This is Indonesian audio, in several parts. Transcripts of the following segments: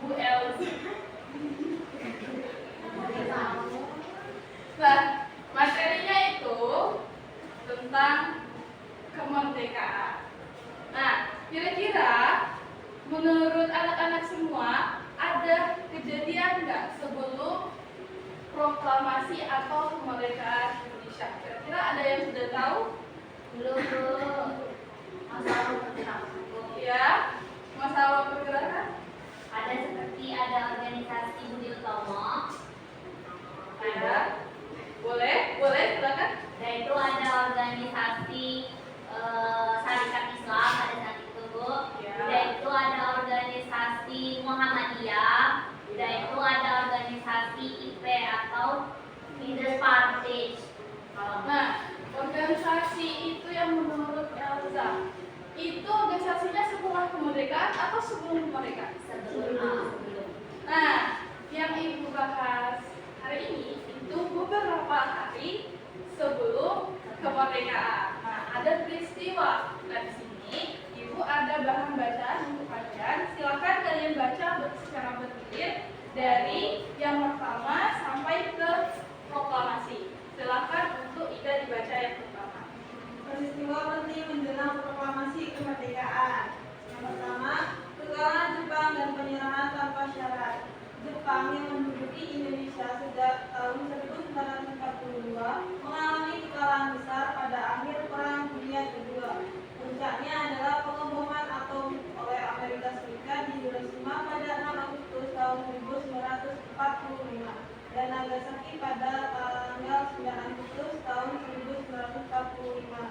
Bu Elsa. Nah, materinya itu tentang kemerdekaan. Nah, kira-kira menurut anak-anak semua ada kejadian nggak sebelum proklamasi atau kemerdekaan Indonesia? Kira-kira ada yang sudah tahu? Belum, masalah pergerakan. Ya, masalah pergerakan. Ada seperti ada organisasi Budi Utomo. Ada. Boleh, silakan. Dan itu ada organisasi Syarikat Islam pada saat itu, Bu. Ya. Dan itu ada organisasi Muhammadiyah. Dan itu ada organisasi IP atau Leaders Party. Nah, organisasi itu yang menurut Elza, itu organisasinya setelah kemerdekaan atau sebelum kemerdekaan? Sebelum. Nah, yang Ibu bahas hari ini itu beberapa hari sebelum kemerdekaan. Nah, ada peristiwa. Nah, di sini Ibu ada bahan bacaan untuk kalian. Silakan kalian baca secara bergilir dari yang pertama sampai ke proklamasi. Silakan untuk Ida dibaca yang pertama. Peristiwa penting menjelang proklamasi kemerdekaan. Yang pertama, kekalahan Jepang dan penyerahan tanpa syarat. Jepang yang menduduki Indonesia sejak tahun 1942 mengalami kekalahan besar pada akhir Perang Dunia Kedua. Puncaknya adalah pengeboman atom oleh Amerika Serikat di Hiroshima pada 6 Agustus tahun 1945 dan Nagasaki pada tanggal 9 Agustus tahun 1945.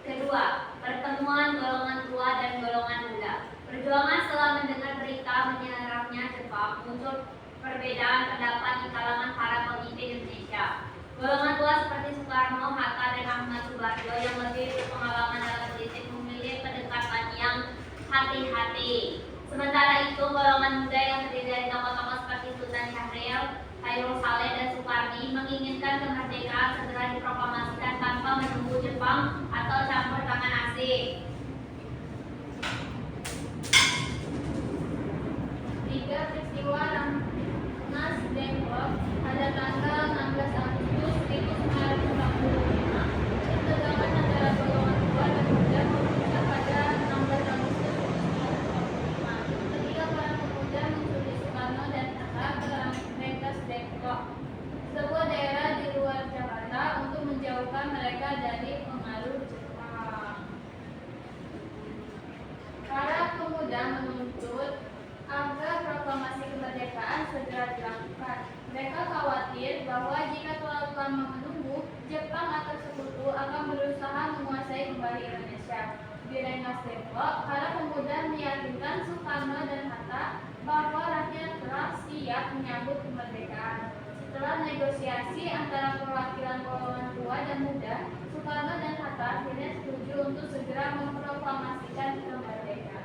Kedua, pertemuan golongan tua dan golongan muda. Perjuangan setelah mendengar berita menyerahnya Jepang, muncul perbedaan pendapat di kalangan para pemimpin Indonesia. Golongan tua seperti Soekarno, Hatta, dan Ahmad Subarjo yang lebih berpengalaman dalam politik memilih pendekatan yang hati-hati. Sementara itu, golongan muda yang terdiri dari tokoh-tokoh seperti Sultan Syahrir, Khairul Saleh, dan Soekarni menginginkan kemerdekaan segera diproklamasikan tanpa menunggu Jepang atau campur tangan asing. 3. Peristiwa Nas Depok pada tanggal 16 Agustus 1945. Ketegangan antara golongan tua dan muda memuncak pada 16 Agustus 1945 ketika para pemuda mencuri Soekarno dan Hatta ke Rengas Depok, sebuah daerah di luar Jakarta, untuk menjauhkan mereka dari pengaruh Jepang. Para pemuda menuntut agar proklamasi kemerdekaan segera dilakukan. Mereka khawatir bahwa jika terlalu lama menunggu, Jepang atau sekutu akan berusaha menguasai kembali Indonesia. Di Rengas Depok, para pemuda meyakinkan Soekarno dan Hatta bahwa rakyat telah siap menyambut kemerdekaan. Setelah negosiasi antara perwakilan golongan tua dan muda, Soekarno dan Hatta akhirnya setuju untuk segera memproklamasikan kemerdekaan.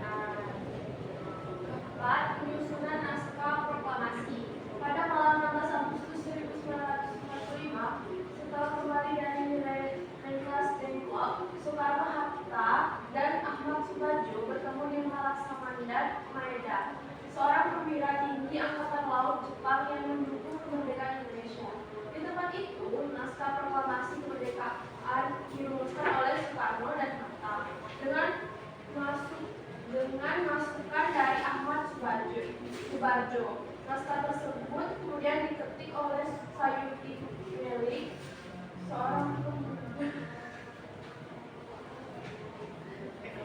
4. Penyusunan naskah proklamasi. Pada malam 16 Agustus 1945, setelah kembali dari Rengas Depok, Soekarno, Hatta, dan Ahmad Subarjo bertemu di Laksamana, Maeda, seorang perwira tinggi Angkatan Laut Jepang yang mendukung kemerdekaan Indonesia. Di tempat itu, naskah proklamasi kemerdekaan dirumuskan oleh Soekarno dan Hatta dengan masukan dari Ahmad Subarjo. Naskah tersebut kemudian diketik oleh Sayuti Melik, seorang pemuda.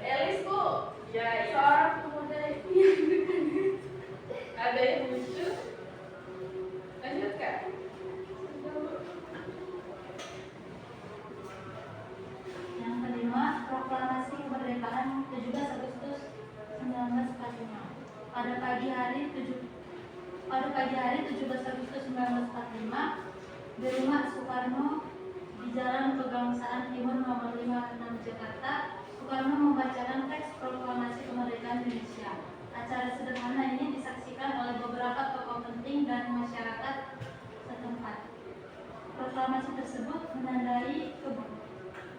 Elis, Bu. Ya. Seorang pemuda yang ada yang lucu. Lanjutkan. Yang kelima, proklamasi kemerdekaan 17 Agustus 1945. Pada pagi hari 17 Agustus 1945, di rumah Soekarno di Jalan Kebangsaan Timur nomor 56 Jakarta, Soekarno membacakan teks proklamasi kemerdekaan Indonesia. Acara sederhana ini disaksikan oleh beberapa tokoh penting dan masyarakat setempat. Proklamasi tersebut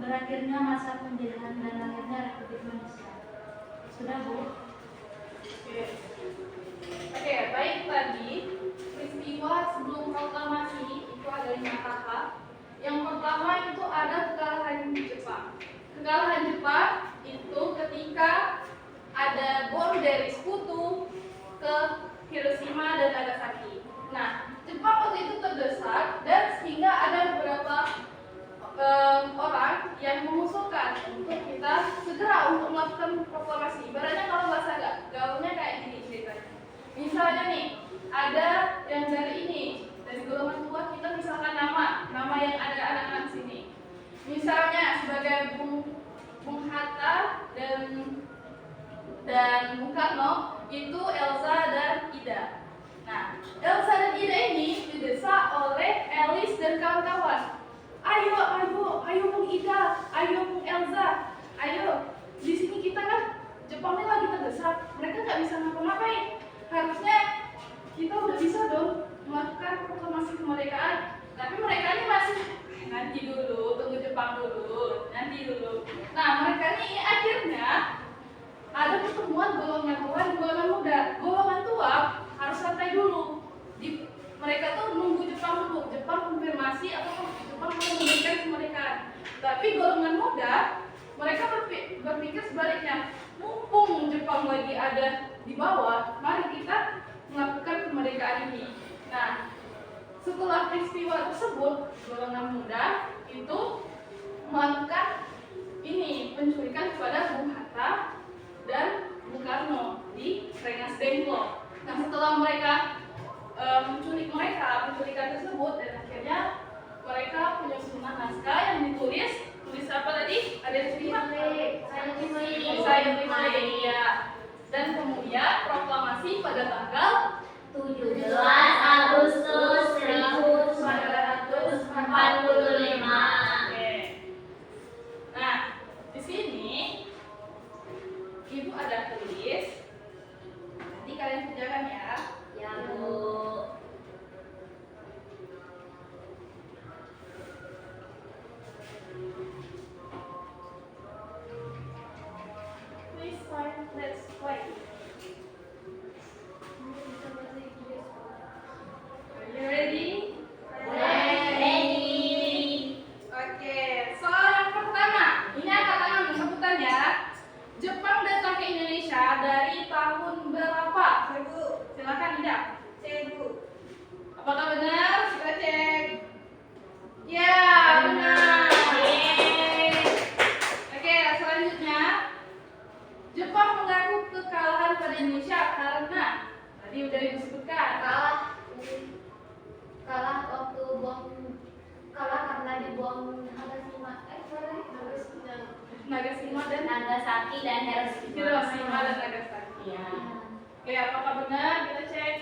berakhirnya masa penjajahan dan lahirnya Republik Indonesia. Sudah, Bu? Oke, baik tadi peristiwa sebelum proklamasi itu ada 5 tahap. Yang pertama itu ada kekalahan Jepang. Kekalahan Jepang itu ketika ada bom dari Sekutu ke Hiroshima dan Nagasaki. Nah, Jepang waktu itu terdesak dan sehingga ada beberapa orang yang mengusulkan untuk kita segera untuk melakukan proklamasi. Ibaratnya kalau bahasa gaulnya kayak gini ceritanya. Misalnya nih, ada yang dari ini, dari golongan tua kita misalkan nama yang ada anak-anak sini. Misalnya sebagai Bung Hatta dan Bung Karno itu Elsa dan Ida. Nah, Elsa dan Ida ini didesak oleh Elis dan kawan-kawan. Ayo Bung Ida, ayo Bung Elsa, ayo. Di sini kita kan Jepang ini lagi terdesak, mereka nggak bisa ngapa-ngapain. Harusnya kita udah bisa dong melakukan proklamasi kemerdekaan. Tapi mereka ini masih nanti dulu, tunggu Jepang dulu, nanti dulu. Nah, mereka ini akhirnya ada pertemuan golongan tua dan golongan muda. Golongan tua harus santai dulu. Mereka tuh nunggu Jepang dulu, Jepang konfirmasi atau Jepang mau memberikan kemerdekaan. Tapi golongan muda, mereka berpikir sebaliknya. Mumpung Jepang lagi ada di bawah, mari kita melakukan kemerdekaan ini. Nah, setelah peristiwa tersebut, golongan muda itu melakukan penculikan kepada Bung Hatta dan Bung Karno di Rengas Dengklok. Nah, setelah mereka penculikan tersebut, dan akhirnya mereka penyusunan naskah yang tulis apa tadi? Ada yang terima? Saya ya. Dan kemudian proklamasi pada tanggal 17 Agustus 1945. Oke. Nah, di sini Ibu ada tulis. Nanti kalian kerjakan ya. Ya, Bu. Please find, let's play. Are you ready? Ready. Oke, soal yang pertama. Ini angkat tangan sebutan ya. Jepang datang ke Indonesia dari tahun berapa? Silakan Ida. Apakah benar? Kita cek. Ya, benar. Oke, selanjutnya. Jepang mengaku kekalahan pada Indonesia karena tadi udah disebutkan. Kalah karena dibom Nagasaki dan Nagasaki dan Hiroshima dan Nagasaki. Ya. Oke, apakah benar? Kita cek.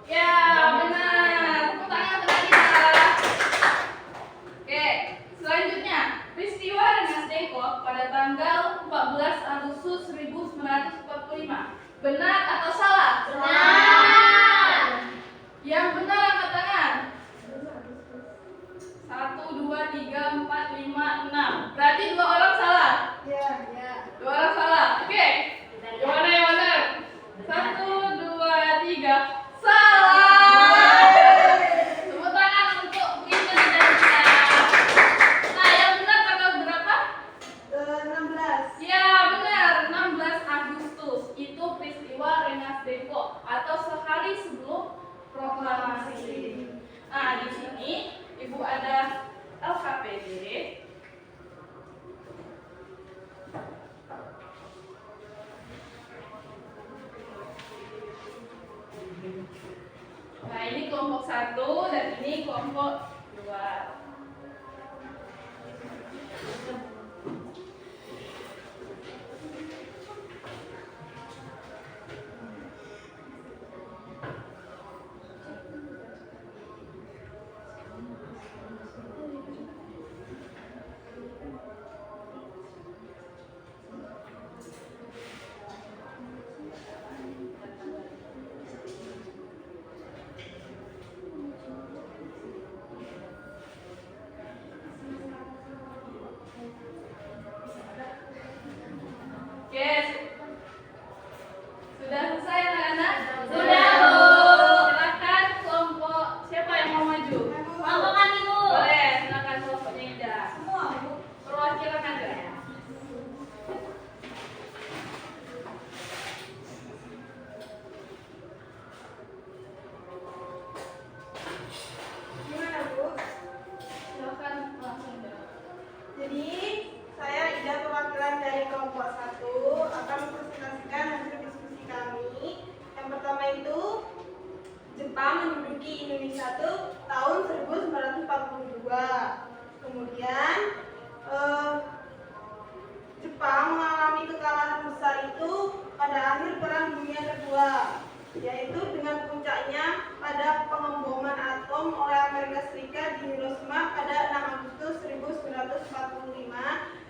Ya, benar. Tepuk tangan untuk kita. Oke, selanjutnya peristiwa Rengas Dengklok pada tanggal 14 Agustus 1945. Benar atau salah? Benar. Yang benar angkat tangan. 1, 2, 3, 4, 5, 6. Berarti 2 orang salah. 2 orang salah. Oke. Yang mana yang benar? 1, 2, 3. Salah. Tepuk tangan untuk kita dan kita. Nah, yang benar tanggal berapa? 16. Ya, benar. 16 Agustus. Itu peristiwa Rengas Dengklok atau sehari sebelum proklamasi. Nah, di sini Ibu ada LKPD. Nah, ini kelompok 1 dan ini kelompok 2.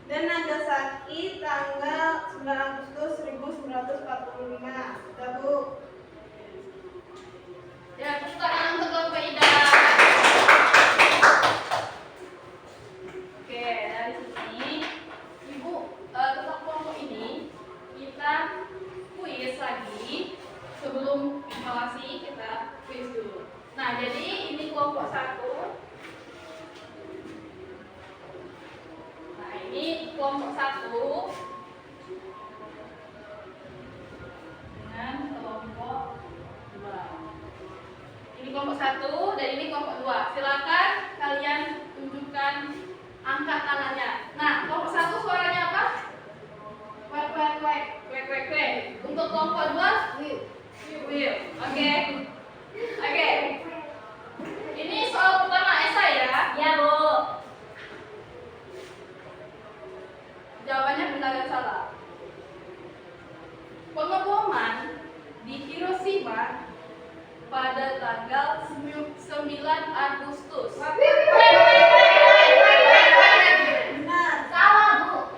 dan Nagasaki tanggal 9 Agustus 1945. Sudah, Bu? Ya, tepuk tangan untuk kelompok Ida. Oke, dari sini Ibu tetap kelompok ini kita kuis lagi. Sebelum evaluasi kita kuis dulu. Nah, jadi ini kelompok 1. Nah, ini kelompok 1 dengan kelompok 2. Ini kelompok 1 dan ini kelompok 2. Silakan kalian tunjukkan angkat tangannya. Nah, kelompok 1 suaranya apa? Kwek kwek kwek, kwek kwek kwek. Untuk kelompok 2, will. Oke. Oke. Ini soal pertama esai ya. Ya, Bu. Jawabannya benar dan salah. Pengeboman di Hiroshima pada tanggal 9 Agustus. Benar. Salah, Bu.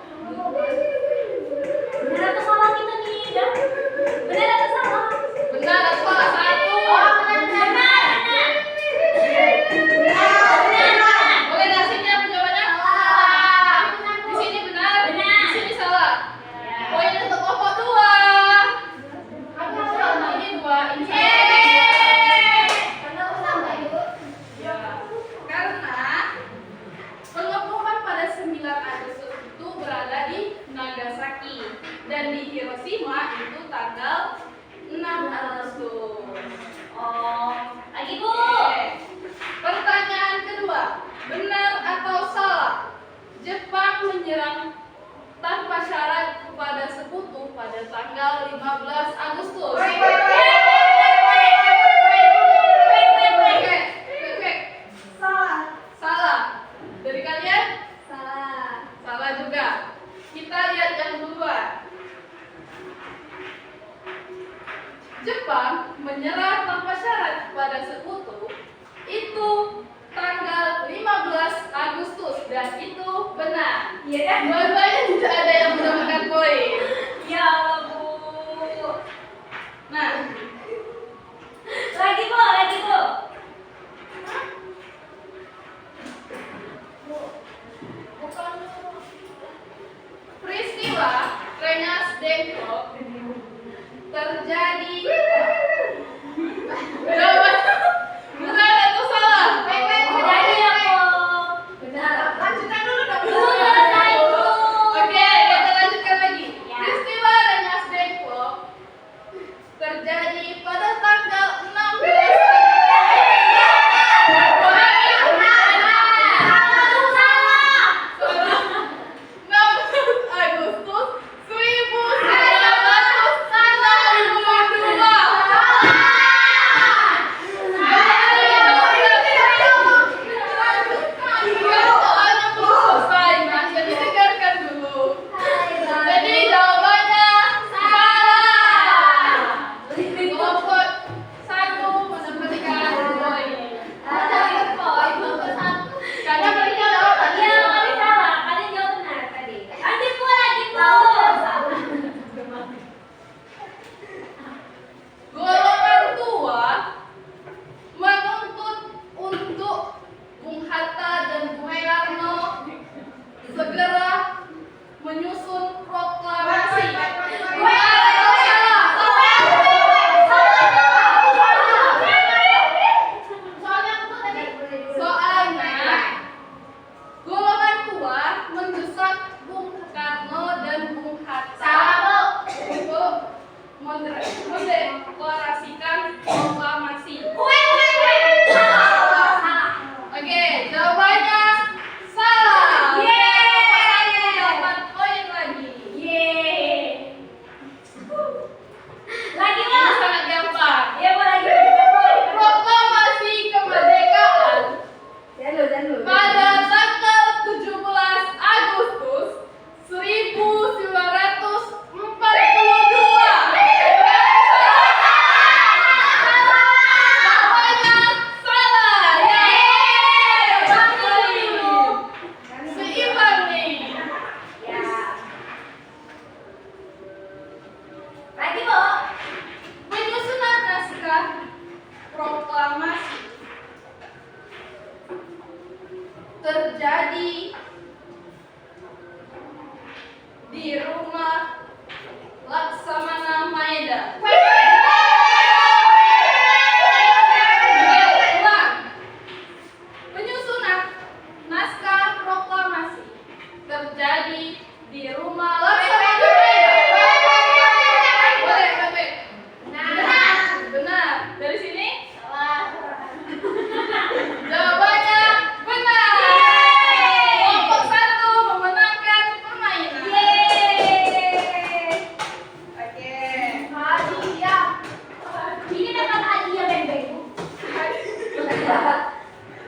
Benar atau salah kita nih, ya? Benar atau salah? Benar atau salah? 1. Boleh nggak sini apa jawabannya? Di sini benar, di sini salah. Poin untuk kelompok 2. Ini 2, ini 1. Ya, karena pengeboman pada 9 Agustus itu berada di Nagasaki dan di Hiroshima itu tanggal 6 Agustus. Oh, lagi, Bu. Oke. Pertanyaan kedua, benar atau salah? Jepang menyerang tanpa syarat kepada sekutu pada tanggal 15 Agustus. Oke. Salah. Salah. Dari kalian? Salah. Salah juga. Kita lihat yang kedua. Jepang menyerah tanpa syarat kepada sekutu itu tanggal 15 Agustus dan itu benar. Iya kan? Dua-duanya tidak ada yang mendapatkan poin. Ya Allah, Bu. Nah, Lagi, Bu. Lagi, Bu. peristiwa Rengas Dengklok terjadi. Jawaban benar atau salah? Jadi, ya, Bu. Benar. Lanjutkan dulu dong. Belum selesai, Bu. Oke, kita lanjutkan lagi. Ya. Peristiwa Rengas Dengklok terjadi pada tanggal 16 Agustus 1945 terjadi di rumah Laksamana Maeda. Ulang. Penyusunan naskah proklamasi terjadi di rumah Laksamana Maeda. Boleh, Pepe. Benar. Dari sini? Jawabannya benar. Kelompok 1 memenangkan permainan. Oke. Ini dapat hadiah beng-beng.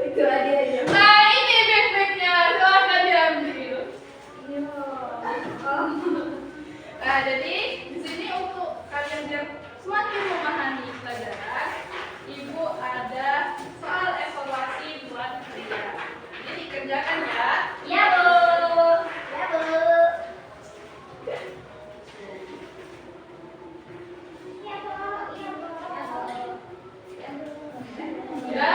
Itu hadiahnya. Nah, ini backpacknya. Silahkan diambil. Nah, jadi di sini untuk kalian biar semakin memahami pelajaran, Ibu ada soal evaluasi buat kalian. Jadi dikerjakan ya. Iya, Bu. Ya, Bu. Iya, Bu. Iya, Bu. Ya.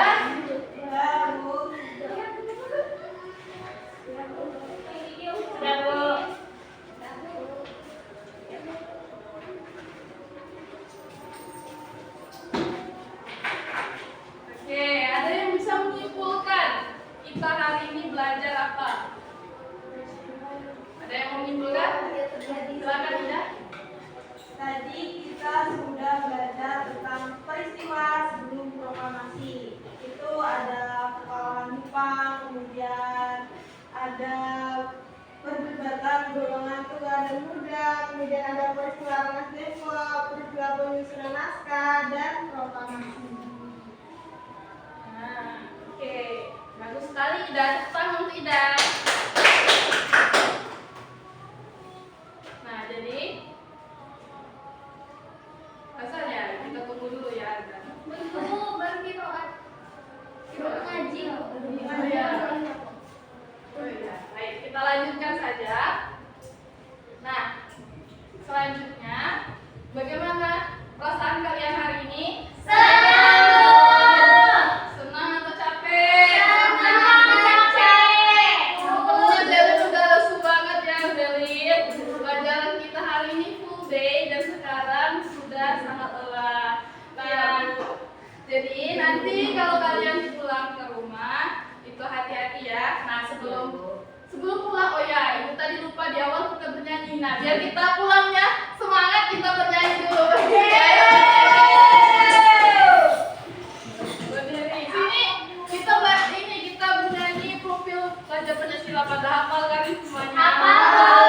Sudah, Bu. Oke, ada yang bisa menyimpulkan kita hari ini belajar apa? Ada yang mau menyimpulkan? Silakan Ida. Tadi kita sudah belajar tentang peristiwa sebelum proklamasi. Itu ada kekalahan Jepang, kemudian ada perdebatan golongan tua dan muda, kemudian ada peristiwa Rengas Dengklok, peristiwa penyusunan naskah, dan proklamasi. Nah, oke. Bagus sekali Ida. Tepuk tangan untuk Ida. Nah, jadi asalnya kita tunggu dulu ya. Bentuk baru kiroat. Kiroat ngaji loh. Oh iya. Oh iya. Baik, kita lanjutkan saja. Nah, selanjutnya bagaimana perasaan kalian hari ini? Senang atau capek? Semuanya Zelin udah lesu banget ya Zelin. Pelajaran kita hari ini full day dan sekarang sudah sangat lelah. Nah, jadi nanti kalau kalian pulang ke rumah itu hati-hati ya. Nah, sebelum pulang, oh ya, ibu tadi lupa di awal kita bernyanyi. Nah, biar kita pulangnya semangat, kita bernyanyi dulu. Berdiri. Sini kita bernyanyi profil pelajar Pancasila pada hafal kan semuanya. Hafal.